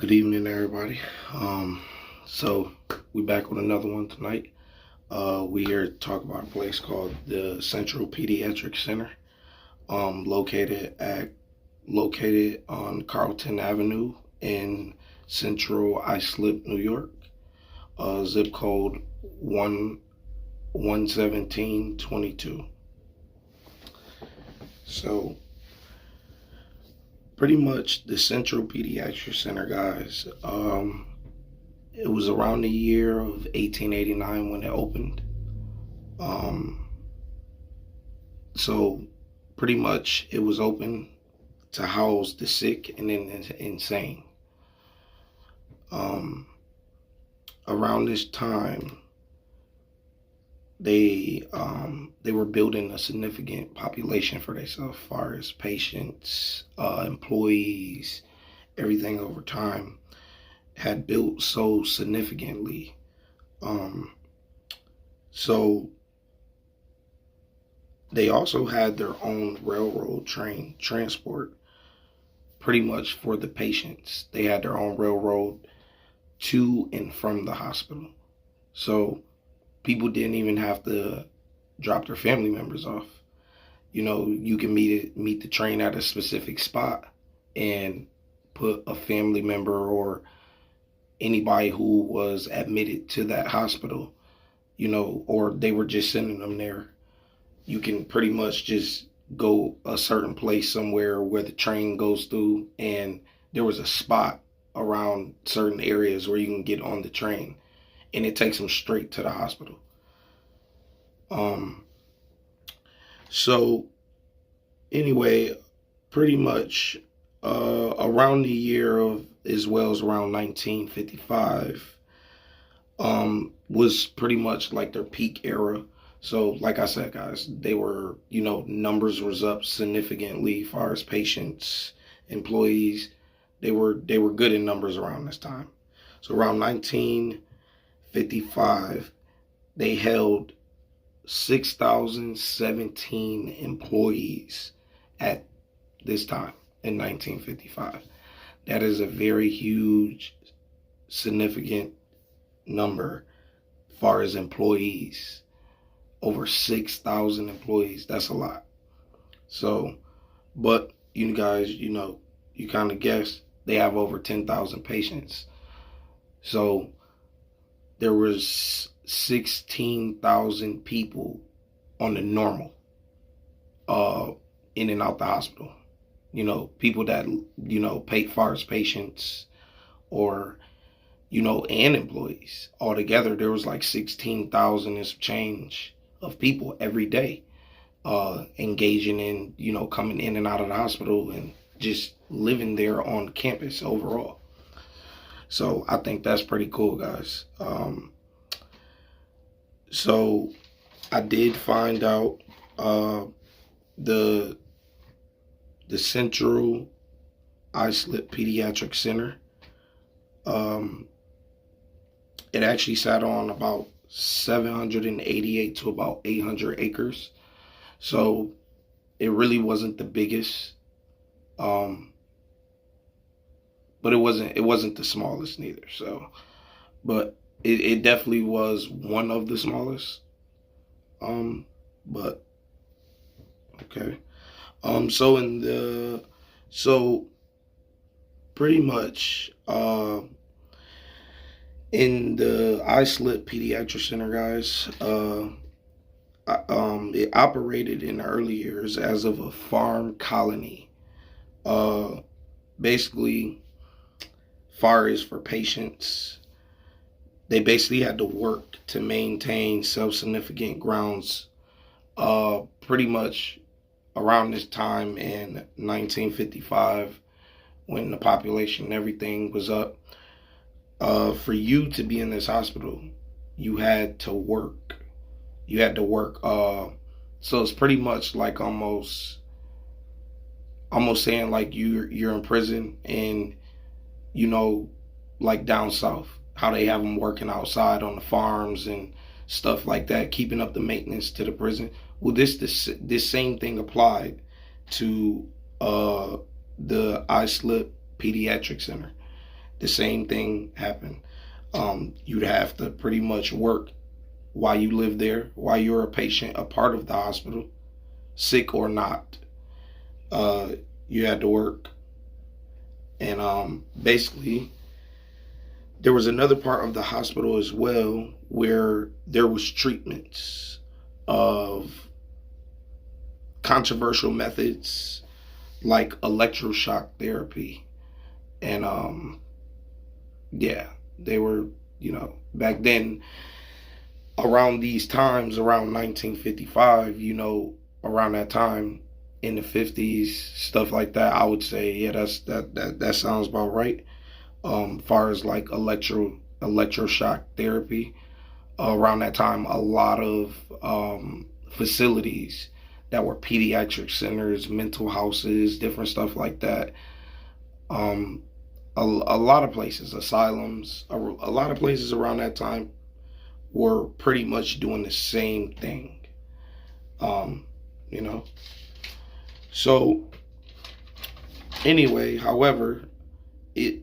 Good evening, everybody. So we back with another one tonight. We here to talk about a place called the Central Pediatric Center, located on Carlton Avenue in Central Islip, New York. Zip code 11722. So pretty much the Central Pediatric Center, guys. It was around the year of 1889 when it opened. Um, so pretty much it was open to house the sick and insane. Around this time, they were building a significant population for themselves, as far as patients, employees, everything over time had built so significantly. So they also had their own railroad train transport pretty much for the patients. They had their own railroad to and from the hospital. So people didn't even have to drop their family members off. You can meet the train at a specific spot and put a family member or anybody who was admitted to that hospital, or they were just sending them there. You can pretty much just go a certain place somewhere where the train goes through, and there was a spot around certain areas where you can get on the train, and it takes them straight to the hospital. So anyway, pretty much around the year of, as well as around 1955, was pretty much like their peak era. So like I said, guys, they were, numbers was up significantly as far as patients, employees. They were good in numbers around this time. So around 1955, they held 6,017 employees at this time in 1955. That is a very huge, significant number as far as employees. Over 6,000 employees. That's a lot. So, but you guys, you kind of guessed, they have over 10,000 patients. So there was 16,000 people on the normal, in and out the hospital. People that, pay far as patients or, and employees. Altogether, there was like 16,000 and some change of people every day, engaging in, coming in and out of the hospital and just living there on campus overall. So I think that's pretty cool, guys. So I did find out the Central Islip Pediatric Center. It actually sat on about 788 to about 800 acres. So it really wasn't the biggest, but it wasn't the smallest neither. So, but it definitely was one of the smallest. But okay. So pretty much, in the Islip Pediatric Center, guys, it operated in the early years as of a farm colony. Basically, far as for patients, they basically had to work to maintain self-significant grounds. Pretty much around this time in 1955, when the population and everything was up, for you to be in this hospital, you had to work. So it's pretty much like almost saying like you're in prison, and like down south, how they have them working outside on the farms and stuff like that, keeping up the maintenance to the prison. Well, this same thing applied to the Islip Pediatric Center. the same thing happened. You'd have to pretty much work while you live there, while you're a patient, a part of the hospital, sick or not. You had to work. And basically, there was another part of the hospital as well where there was treatments of controversial methods like electroshock therapy. And yeah, they were, back then, around these times, around 1955, around that time in the 50s, stuff like that, I would say, yeah, that sounds about right. Far as like electroshock therapy, around that time, a lot of facilities that were pediatric centers, mental houses, different stuff like that. A lot of places, asylums, a lot of places around that time were pretty much doing the same thing. You know. So anyway, however, there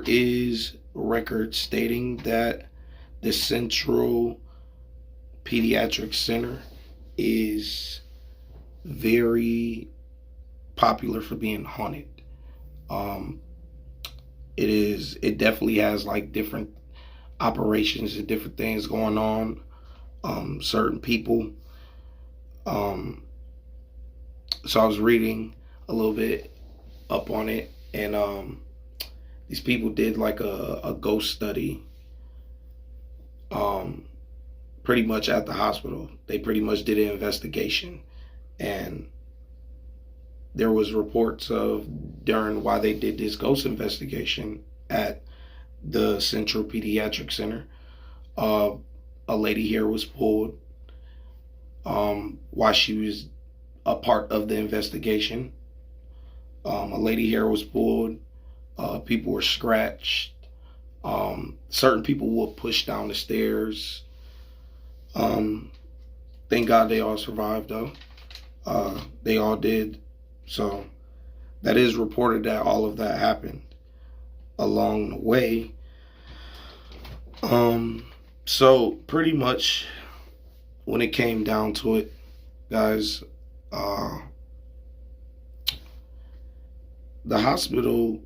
is record stating that the Central Pediatric Center is very popular for being haunted. It definitely has like different operations and different things going on. Certain people. So I was reading a little bit up on it, and these people did like a ghost study. Pretty much at the hospital. They pretty much did an investigation, and there was reports of during why they did this ghost investigation at the Central Pediatric Center. A lady hair was pulled while she was a part of the investigation. A lady hair was pulled. People were scratched. Certain people were pushed down the stairs. Thank God they all survived though. They all did. So that is reported that all of that happened along the way. So pretty much when it came down to it, guys, the hospital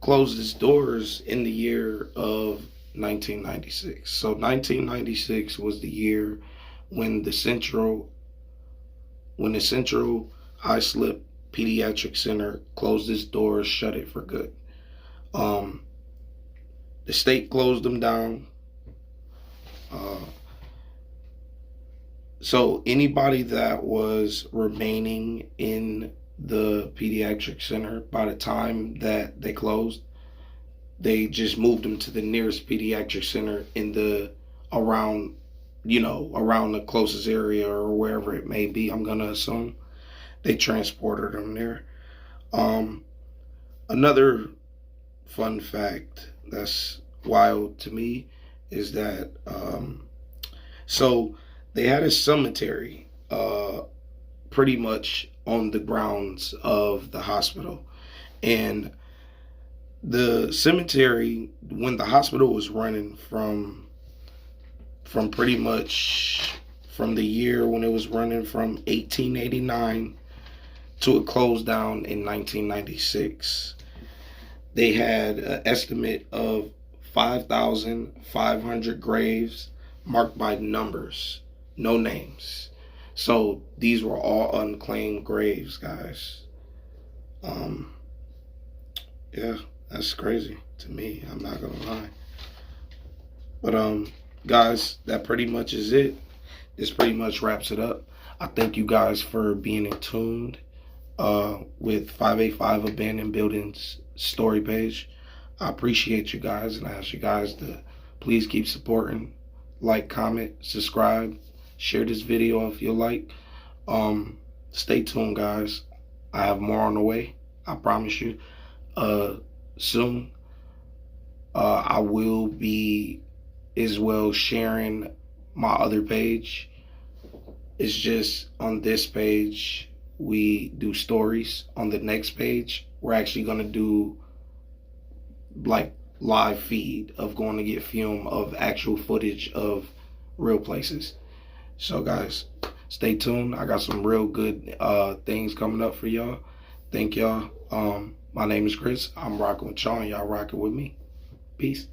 closed its doors in the year of 1996. So 1996 was the year when the Central Islip Pediatric Center closed its doors, shut it for good. The state closed them down. So anybody that was remaining in the pediatric center, by the time that they closed, they just moved them to the nearest pediatric center around the closest area or wherever it may be. I'm gonna assume they transported them there. Another fun fact that's wild to me is that so they had a cemetery pretty much on the grounds of the hospital, and the cemetery, when the hospital was running from pretty much from the year when it was running from 1889 to it closed down in 1996, they had an estimate of 5,500 graves marked by numbers, no names. So these were all unclaimed graves, guys. Yeah, that's crazy to me. I'm not gonna lie. But guys, that pretty much is it. This pretty much wraps it up. I thank you guys for being in tuned with 585 Abandoned Buildings story page. I appreciate you guys, and I ask you guys to please keep supporting, like, comment, subscribe, share this video if you like. Stay tuned, guys. I have more on the way. I promise you. Soon, I will be as well sharing my other page. It's just on this page we do stories. On the next page we're actually going to do like live feed of going to get film of actual footage of real places. So guys, stay tuned. I got some real good things coming up for y'all. Thank y'all. My name is Chris. I'm rocking with y'all and y'all rocking with me. Peace.